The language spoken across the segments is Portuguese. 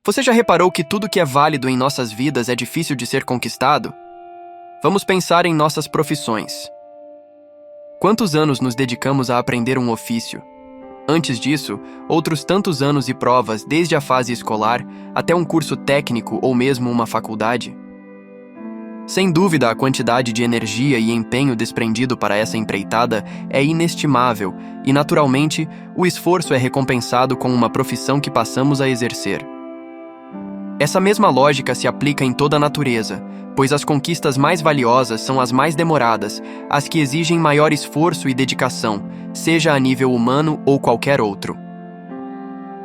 Você já reparou que tudo que é válido em nossas vidas é difícil de ser conquistado? Vamos pensar em nossas profissões. Quantos anos nos dedicamos a aprender um ofício? Antes disso, outros tantos anos e provas desde a fase escolar até um curso técnico ou mesmo uma faculdade? Sem dúvida, a quantidade de energia e empenho desprendido para essa empreitada é inestimável e, naturalmente, o esforço é recompensado com uma profissão que passamos a exercer. Essa mesma lógica se aplica em toda a natureza, pois as conquistas mais valiosas são as mais demoradas, as que exigem maior esforço e dedicação, seja a nível humano ou qualquer outro.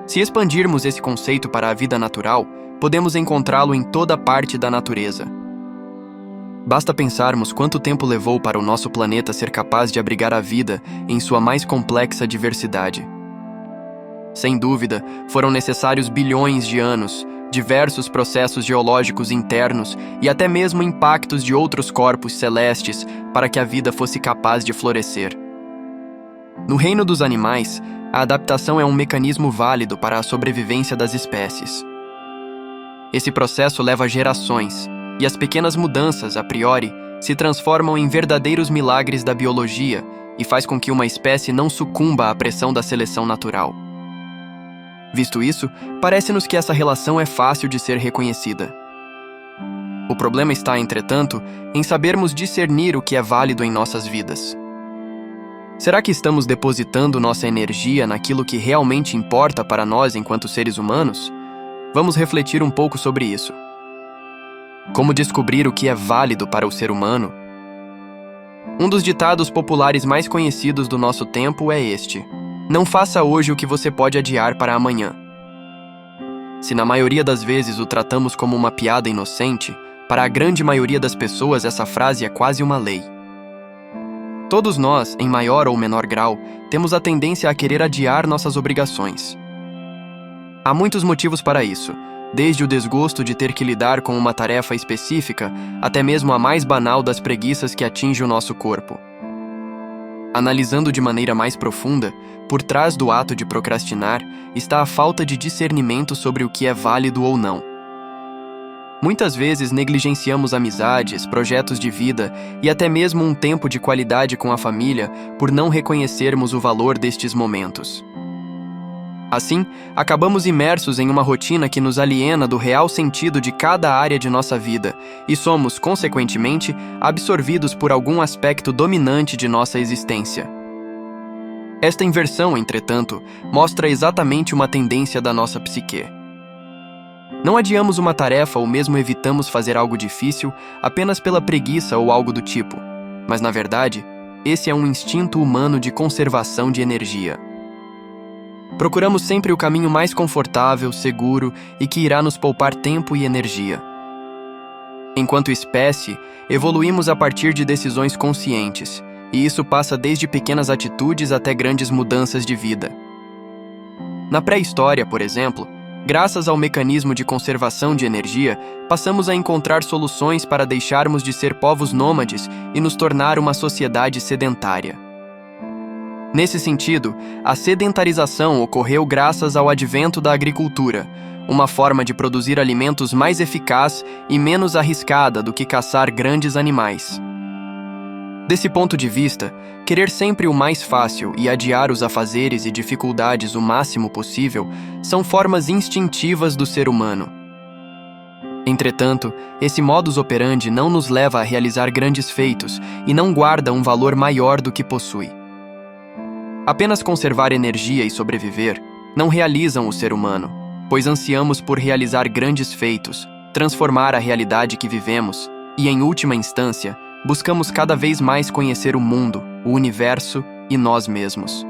Se expandirmos esse conceito para a vida natural, podemos encontrá-lo em toda parte da natureza. Basta pensarmos quanto tempo levou para o nosso planeta ser capaz de abrigar a vida em sua mais complexa diversidade. Sem dúvida, foram necessários bilhões de anos, diversos processos geológicos internos e até mesmo impactos de outros corpos celestes para que a vida fosse capaz de florescer. No reino dos animais, a adaptação é um mecanismo válido para a sobrevivência das espécies. Esse processo leva gerações, e as pequenas mudanças, a priori, se transformam em verdadeiros milagres da biologia e faz com que uma espécie não sucumba à pressão da seleção natural. Visto isso, parece-nos que essa relação é fácil de ser reconhecida. O problema está, entretanto, em sabermos discernir o que é válido em nossas vidas. Será que estamos depositando nossa energia naquilo que realmente importa para nós enquanto seres humanos? Vamos refletir um pouco sobre isso. Como descobrir o que é válido para o ser humano? Um dos ditados populares mais conhecidos do nosso tempo é este: não faça hoje o que você pode adiar para amanhã. Se na maioria das vezes o tratamos como uma piada inocente, para a grande maioria das pessoas essa frase é quase uma lei. Todos nós, em maior ou menor grau, temos a tendência a querer adiar nossas obrigações. Há muitos motivos para isso, desde o desgosto de ter que lidar com uma tarefa específica, até mesmo a mais banal das preguiças que atinge o nosso corpo. Analisando de maneira mais profunda, por trás do ato de procrastinar está a falta de discernimento sobre o que é válido ou não. Muitas vezes negligenciamos amizades, projetos de vida e até mesmo um tempo de qualidade com a família por não reconhecermos o valor destes momentos. Assim, acabamos imersos em uma rotina que nos aliena do real sentido de cada área de nossa vida e somos, consequentemente, absorvidos por algum aspecto dominante de nossa existência. Esta inversão, entretanto, mostra exatamente uma tendência da nossa psique. Não adiamos uma tarefa ou mesmo evitamos fazer algo difícil apenas pela preguiça ou algo do tipo, mas, na verdade, esse é um instinto humano de conservação de energia. Procuramos sempre o caminho mais confortável, seguro e que irá nos poupar tempo e energia. Enquanto espécie, evoluímos a partir de decisões conscientes, e isso passa desde pequenas atitudes até grandes mudanças de vida. Na pré-história, por exemplo, graças ao mecanismo de conservação de energia, passamos a encontrar soluções para deixarmos de ser povos nômades e nos tornar uma sociedade sedentária. Nesse sentido, a sedentarização ocorreu graças ao advento da agricultura, uma forma de produzir alimentos mais eficaz e menos arriscada do que caçar grandes animais. Desse ponto de vista, querer sempre o mais fácil e adiar os afazeres e dificuldades o máximo possível são formas instintivas do ser humano. Entretanto, esse modus operandi não nos leva a realizar grandes feitos e não guarda um valor maior do que possui. Apenas conservar energia e sobreviver não realizam o ser humano, pois ansiamos por realizar grandes feitos, transformar a realidade que vivemos e, em última instância, buscamos cada vez mais conhecer o mundo, o universo e nós mesmos.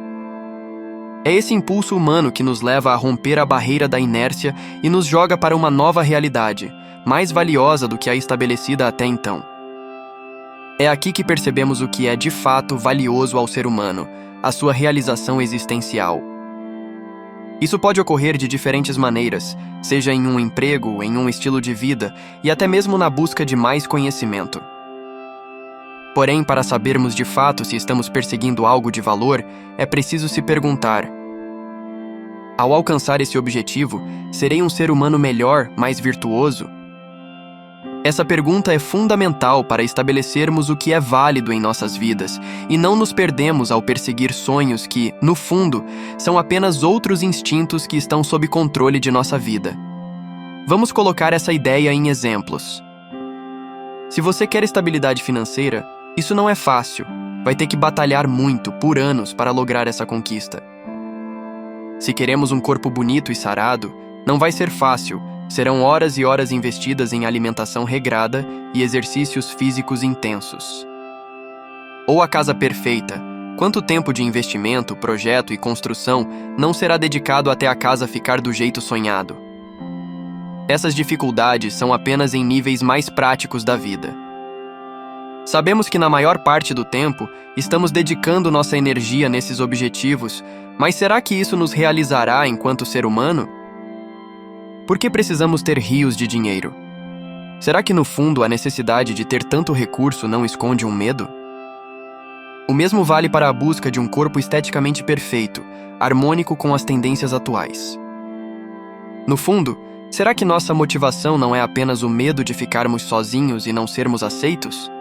É esse impulso humano que nos leva a romper a barreira da inércia e nos joga para uma nova realidade, mais valiosa do que a estabelecida até então. É aqui que percebemos o que é de fato valioso ao ser humano, a sua realização existencial. Isso pode ocorrer de diferentes maneiras, seja em um emprego, em um estilo de vida e até mesmo na busca de mais conhecimento. Porém, para sabermos de fato se estamos perseguindo algo de valor, é preciso se perguntar: Ao alcançar esse objetivo, serei um ser humano melhor, mais virtuoso? Essa pergunta é fundamental para estabelecermos o que é válido em nossas vidas e não nos perdemos ao perseguir sonhos que, no fundo, são apenas outros instintos que estão sob controle de nossa vida. Vamos colocar essa ideia em exemplos. Se você quer estabilidade financeira, isso não é fácil. Vai ter que batalhar muito, por anos, para lograr essa conquista. Se queremos um corpo bonito e sarado, não vai ser fácil. Serão horas e horas investidas em alimentação regrada e exercícios físicos intensos. Ou a casa perfeita. Quanto tempo de investimento, projeto e construção não será dedicado até a casa ficar do jeito sonhado? Essas dificuldades são apenas em níveis mais práticos da vida. Sabemos que na maior parte do tempo estamos dedicando nossa energia nesses objetivos, mas será que isso nos realizará enquanto ser humano? Por que precisamos ter rios de dinheiro? Será que no fundo a necessidade de ter tanto recurso não esconde um medo? O mesmo vale para a busca de um corpo esteticamente perfeito, harmônico com as tendências atuais. No fundo, será que nossa motivação não é apenas o medo de ficarmos sozinhos e não sermos aceitos?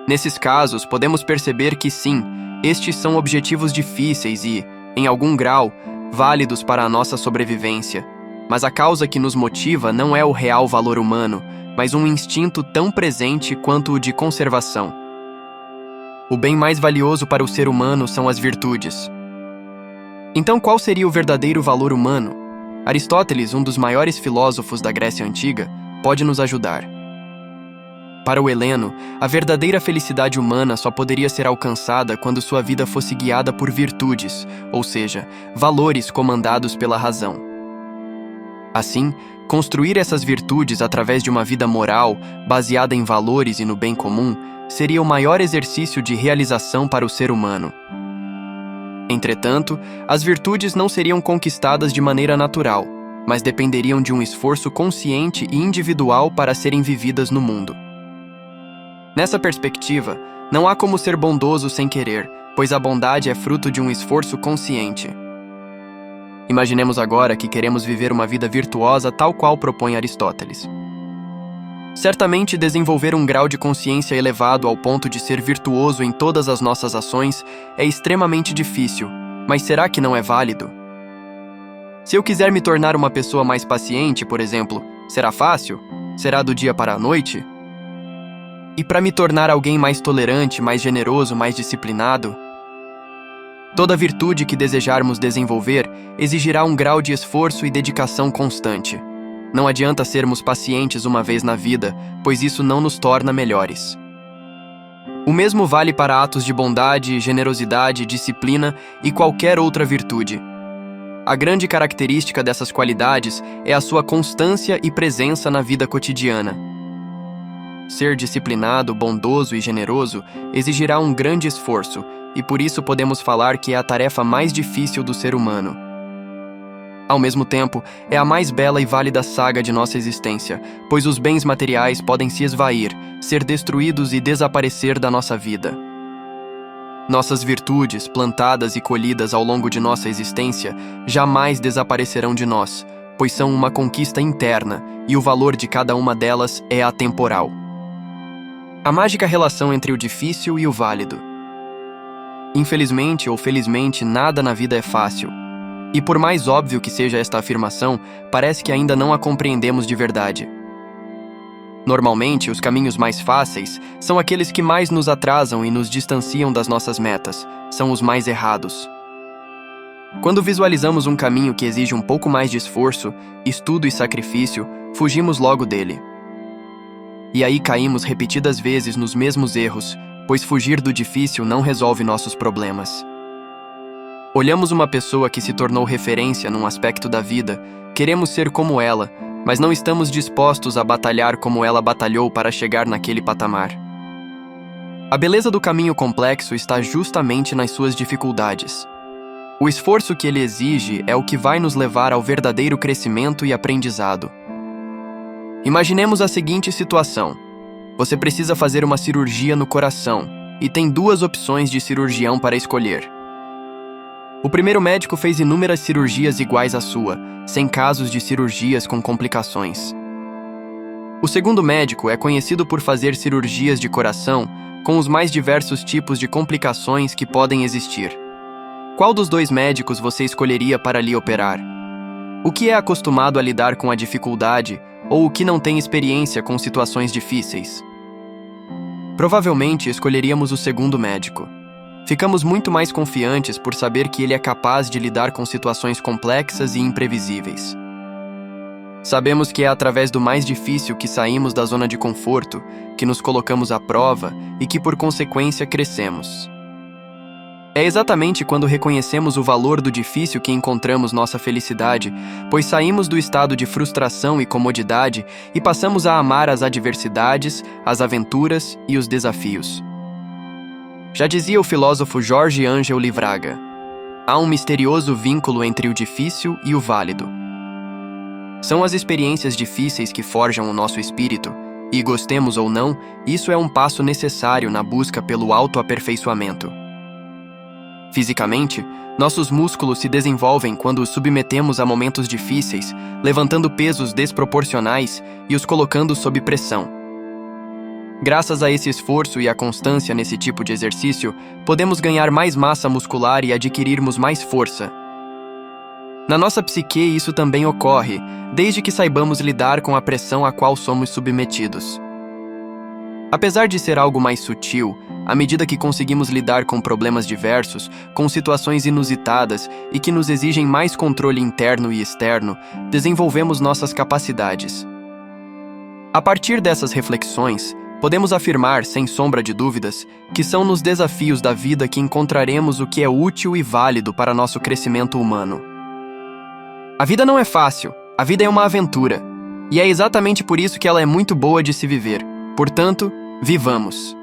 Nesses casos, podemos perceber que sim, estes são objetivos difíceis e, em algum grau, válidos para a nossa sobrevivência. Mas a causa que nos motiva não é o real valor humano, mas um instinto tão presente quanto o de conservação. O bem mais valioso para o ser humano são as virtudes. Então, qual seria o verdadeiro valor humano? Aristóteles, um dos maiores filósofos da Grécia Antiga, pode nos ajudar. Para o heleno, a verdadeira felicidade humana só poderia ser alcançada quando sua vida fosse guiada por virtudes, ou seja, valores comandados pela razão. Assim, construir essas virtudes através de uma vida moral, baseada em valores e no bem comum, seria o maior exercício de realização para o ser humano. Entretanto, as virtudes não seriam conquistadas de maneira natural, mas dependeriam de um esforço consciente e individual para serem vividas no mundo. Nessa perspectiva, não há como ser bondoso sem querer, pois a bondade é fruto de um esforço consciente. Imaginemos agora que queremos viver uma vida virtuosa tal qual propõe Aristóteles. Certamente, desenvolver um grau de consciência elevado ao ponto de ser virtuoso em todas as nossas ações é extremamente difícil, mas será que não é válido? Se eu quiser me tornar uma pessoa mais paciente, por exemplo, será fácil? Será do dia para a noite? E para me tornar alguém mais tolerante, mais generoso, mais disciplinado? Toda virtude que desejarmos desenvolver exigirá um grau de esforço e dedicação constante. Não adianta sermos pacientes uma vez na vida, pois isso não nos torna melhores. O mesmo vale para atos de bondade, generosidade, disciplina e qualquer outra virtude. A grande característica dessas qualidades é a sua constância e presença na vida cotidiana. Ser disciplinado, bondoso e generoso exigirá um grande esforço, e por isso podemos falar que é a tarefa mais difícil do ser humano. Ao mesmo tempo, é a mais bela e válida saga de nossa existência, pois os bens materiais podem se esvair, ser destruídos e desaparecer da nossa vida. Nossas virtudes, plantadas e colhidas ao longo de nossa existência, jamais desaparecerão de nós, pois são uma conquista interna e o valor de cada uma delas é atemporal. A mágica relação entre o difícil e o válido. Infelizmente ou felizmente, nada na vida é fácil. E por mais óbvio que seja esta afirmação, parece que ainda não a compreendemos de verdade. Normalmente, os caminhos mais fáceis são aqueles que mais nos atrasam e nos distanciam das nossas metas, são os mais errados. Quando visualizamos um caminho que exige um pouco mais de esforço, estudo e sacrifício, fugimos logo dele. E aí caímos repetidas vezes nos mesmos erros, pois fugir do difícil não resolve nossos problemas. Olhamos uma pessoa que se tornou referência num aspecto da vida, queremos ser como ela, mas não estamos dispostos a batalhar como ela batalhou para chegar naquele patamar. A beleza do caminho complexo está justamente nas suas dificuldades. O esforço que ele exige é o que vai nos levar ao verdadeiro crescimento e aprendizado. Imaginemos a seguinte situação. Você precisa fazer uma cirurgia no coração e tem duas opções de cirurgião para escolher. O primeiro médico fez inúmeras cirurgias iguais à sua, sem casos de cirurgias com complicações. O segundo médico é conhecido por fazer cirurgias de coração com os mais diversos tipos de complicações que podem existir. Qual dos dois médicos você escolheria para lhe operar? O que é acostumado a lidar com a dificuldade ou o que não tem experiência com situações difíceis? Provavelmente escolheríamos o segundo médico. Ficamos muito mais confiantes por saber que ele é capaz de lidar com situações complexas e imprevisíveis. Sabemos que é através do mais difícil que saímos da zona de conforto, que nos colocamos à prova e que, por consequência, crescemos. É exatamente quando reconhecemos o valor do difícil que encontramos nossa felicidade, pois saímos do estado de frustração e comodidade e passamos a amar as adversidades, as aventuras e os desafios. Já dizia o filósofo Jorge Ângel Livraga: há um misterioso vínculo entre o difícil e o válido. São as experiências difíceis que forjam o nosso espírito, e, gostemos ou não, isso é um passo necessário na busca pelo autoaperfeiçoamento. Fisicamente, nossos músculos se desenvolvem quando os submetemos a momentos difíceis, levantando pesos desproporcionais e os colocando sob pressão. Graças a esse esforço e à constância nesse tipo de exercício, podemos ganhar mais massa muscular e adquirirmos mais força. Na nossa psique, isso também ocorre, desde que saibamos lidar com a pressão a qual somos submetidos. Apesar de ser algo mais sutil, à medida que conseguimos lidar com problemas diversos, com situações inusitadas e que nos exigem mais controle interno e externo, desenvolvemos nossas capacidades. A partir dessas reflexões, podemos afirmar, sem sombra de dúvidas, que são nos desafios da vida que encontraremos o que é útil e válido para nosso crescimento humano. A vida não é fácil, a vida é uma aventura, e é exatamente por isso que ela é muito boa de se viver. Portanto, vivamos!